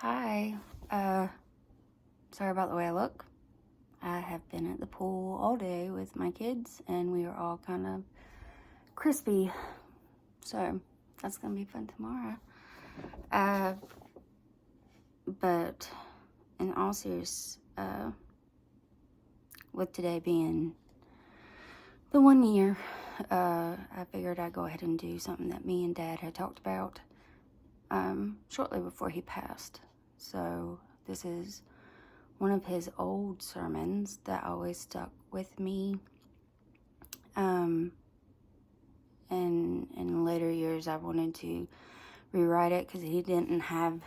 Hi. Sorry about the way I look. I have been at the pool all day with my kids, and we are all kind of crispy. So that's gonna be fun tomorrow. But in all seriousness, with today being the 1 year, I figured I'd go ahead and do something that me and Dad had talked about shortly before he passed. So this is one of his old sermons that always stuck with me. And in later years, I wanted to rewrite it because he didn't have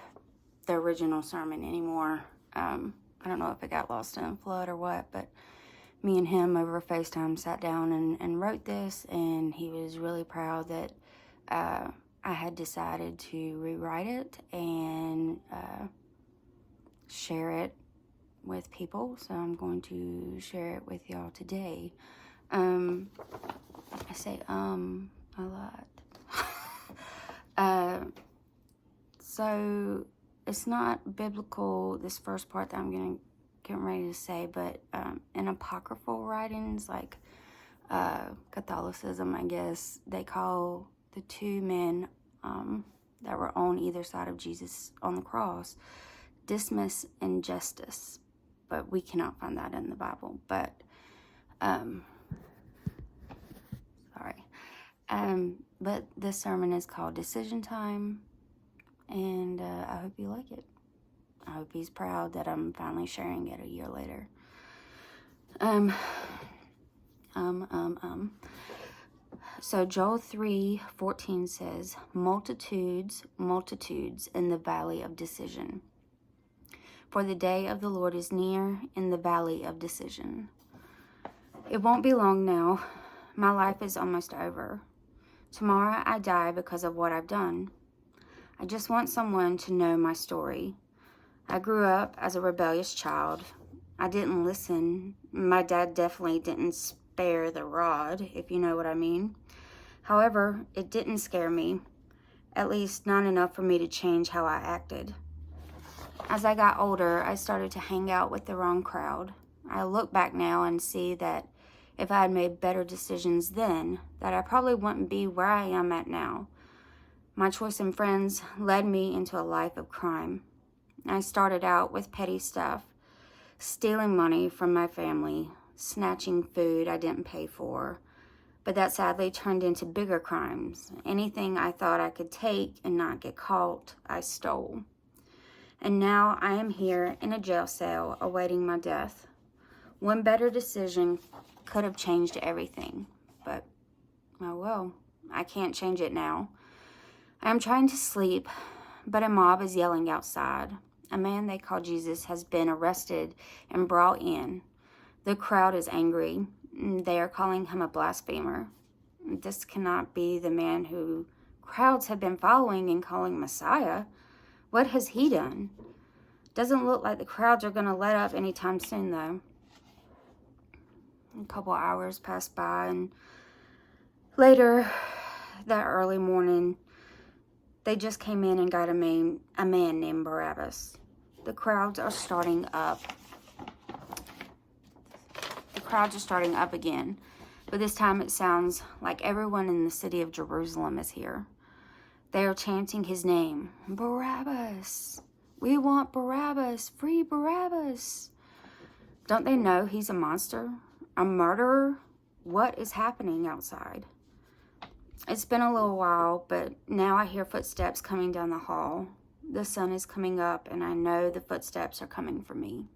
the original sermon anymore. I don't know if it got lost in a flood or what, but me and him over FaceTime sat down and wrote this, and he was really proud that I had decided to rewrite it and share it with people. So I'm going to share it with y'all today. I say a lot. So it's not biblical, this first part that I'm getting ready to say, but in apocryphal writings like Catholicism, I guess, they call the two men that were on either side of Jesus on the cross Dismas and Justus, but we cannot find that in the Bible. But but this sermon is called Decision Time, and I hope you like it. I hope he's proud that I'm finally sharing it a year later. So Joel 3:14 says, multitudes, multitudes in the valley of decision. For the day of the Lord is near in the valley of decision. It won't be long now. My life is almost over. Tomorrow I die because of what I've done. I just want someone to know my story. I grew up as a rebellious child. I didn't listen. My dad definitely didn't spare the rod, if you know what I mean. However, it didn't scare me, at least not enough for me to change how I acted. As I got older, I started to hang out with the wrong crowd. I look back now and see that if I had made better decisions then, that I probably wouldn't be where I am at now. My choice in friends led me into a life of crime. I started out with petty stuff, stealing money from my family, snatching food I didn't pay for, but that sadly turned into bigger crimes. Anything I thought I could take and not get caught, I stole. And now I am here in a jail cell awaiting my death. One better decision could have changed everything, but, oh well, I can't change it now. I am trying to sleep, but a mob is yelling outside. A man they call Jesus has been arrested and brought in. The crowd is angry. They are calling him a blasphemer. This cannot be the man who crowds have been following and calling Messiah. What has he done? Doesn't look like the crowds are going to let up anytime soon, though. A couple hours passed by, and later that early morning, they just came in and got a man named Barabbas. The crowds are starting up. The crowds are starting up again, but this time it sounds like everyone in the city of Jerusalem is here. They are chanting his name, Barabbas. We want Barabbas, free Barabbas. Don't they know he's a monster? A murderer? What is happening outside? It's been a little while, but now I hear footsteps coming down the hall. The sun is coming up, and I know the footsteps are coming for me.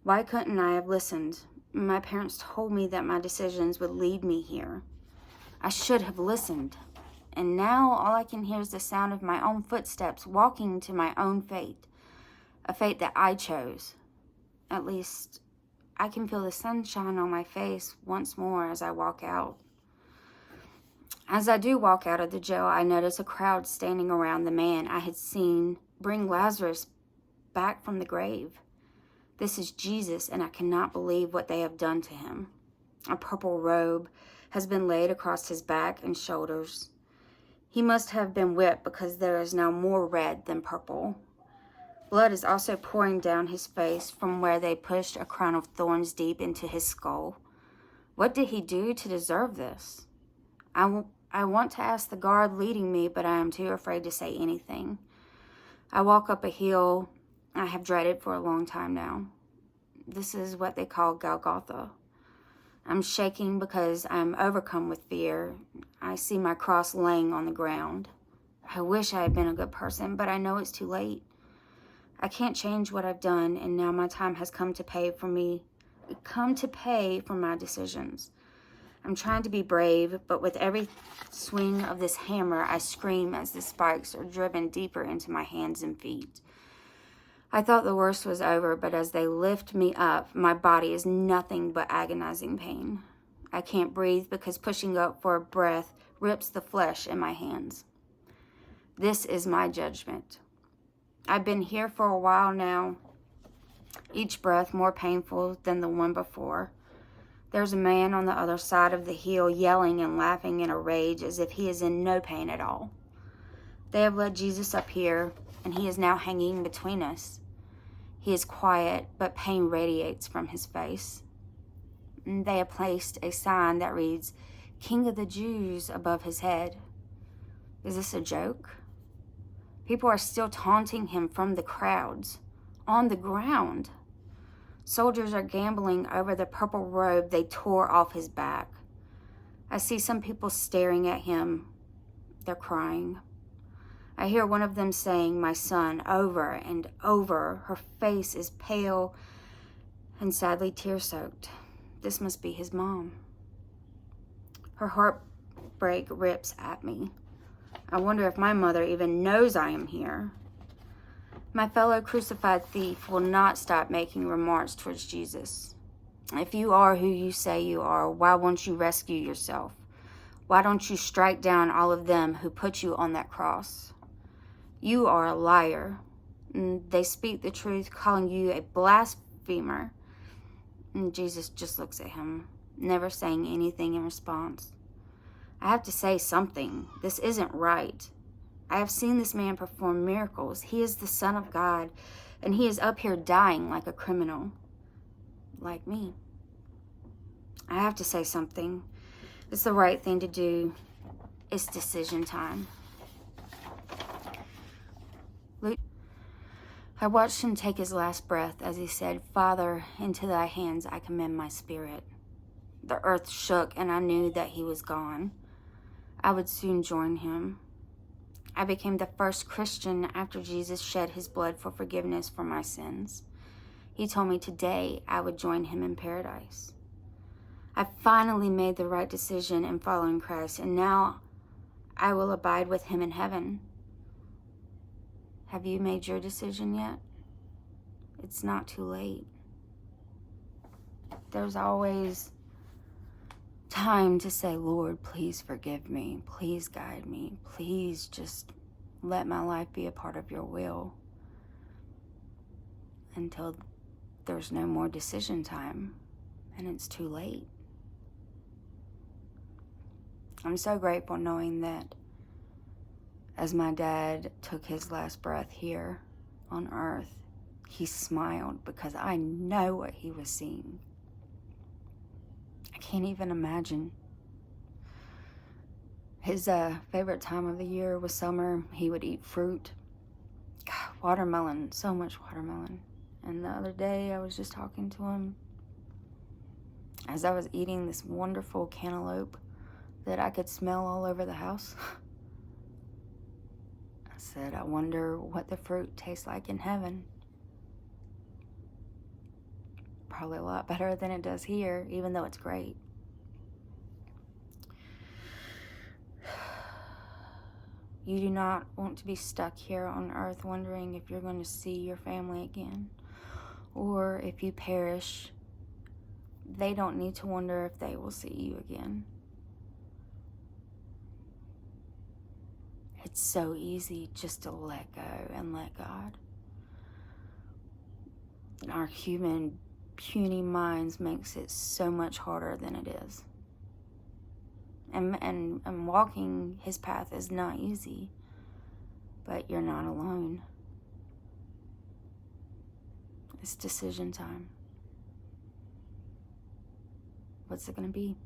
Why couldn't I have listened? My parents told me that my decisions would lead me here. I should have listened. And now all I can hear is the sound of my own footsteps walking to my own fate. A fate that I chose. At least I can feel the sunshine on my face once more as I walk out. As I do walk out of the jail, I notice a crowd standing around the man I had seen bring Lazarus back from the grave. This is Jesus, and I cannot believe what they have done to him. A purple robe has been laid across his back and shoulders. He must have been whipped because there is now more red than purple. Blood is also pouring down his face from where they pushed a crown of thorns deep into his skull. What did he do to deserve this? I want to ask the guard leading me, but I am too afraid to say anything. I walk up a hill I have dreaded for a long time now. This is what they call Golgotha. I'm shaking because I am overcome with fear. I see my cross laying on the ground. I wish I had been a good person, but I know it's too late. I can't change what I've done, and now my time has come to pay for my decisions. I'm trying to be brave, but with every swing of this hammer, I scream as the spikes are driven deeper into my hands and feet. I thought the worst was over, but as they lift me up, my body is nothing but agonizing pain. I can't breathe because pushing up for a breath rips the flesh in my hands. This is my judgment. I've been here for a while now, each breath more painful than the one before. There's a man on the other side of the hill yelling and laughing in a rage as if he is in no pain at all. They have led Jesus up here, and he is now hanging between us. He is quiet, but pain radiates from his face. And they have placed a sign that reads, "King of the Jews," above his head. Is this a joke? People are still taunting him from the crowds, on the ground. Soldiers are gambling over the purple robe they tore off his back. I see some people staring at him. They're crying. I hear one of them saying, "My son," over and over. Her face is pale and sadly tear-soaked. This must be his mom. Her heartbreak rips at me. I wonder if my mother even knows I am here. My fellow crucified thief will not stop making remarks towards Jesus. If you are who you say you are, why won't you rescue yourself? Why don't you strike down all of them who put you on that cross? You are a liar. They speak the truth, calling you a blasphemer. And Jesus just looks at him, never saying anything in response. I have to say something. This isn't right. I have seen this man perform miracles. He is the Son of God, and he is up here dying like a criminal, like me. I have to say something. It's the right thing to do. It's decision time. I watched him take his last breath as he said, "Father, into thy hands I commend my spirit." The earth shook, and I knew that he was gone. I would soon join him. I became the first Christian after Jesus shed his blood for forgiveness for my sins. He told me today I would join him in paradise. I finally made the right decision in following Christ, and now I will abide with him in heaven. Have you made your decision yet? It's not too late. There's always time to say, "Lord, please forgive me. Please guide me. Please just let my life be a part of your will," until there's no more decision time and it's too late. I'm so grateful knowing that as my dad took his last breath here on earth, he smiled because I know what he was seeing. I can't even imagine. His favorite time of the year was summer. He would eat fruit. God, watermelon, so much watermelon. And the other day I was just talking to him as I was eating this wonderful cantaloupe that I could smell all over the house. I said, "I wonder what the fruit tastes like in heaven." Probably a lot better than it does here, even though it's great. You do not want to be stuck here on earth wondering if you're going to see your family again. Or if you perish, they don't need to wonder if they will see you again. It's so easy just to let go and let God. Our human puny minds makes it so much harder than it is. And walking his path is not easy, but you're not alone. It's decision time. What's it going to be?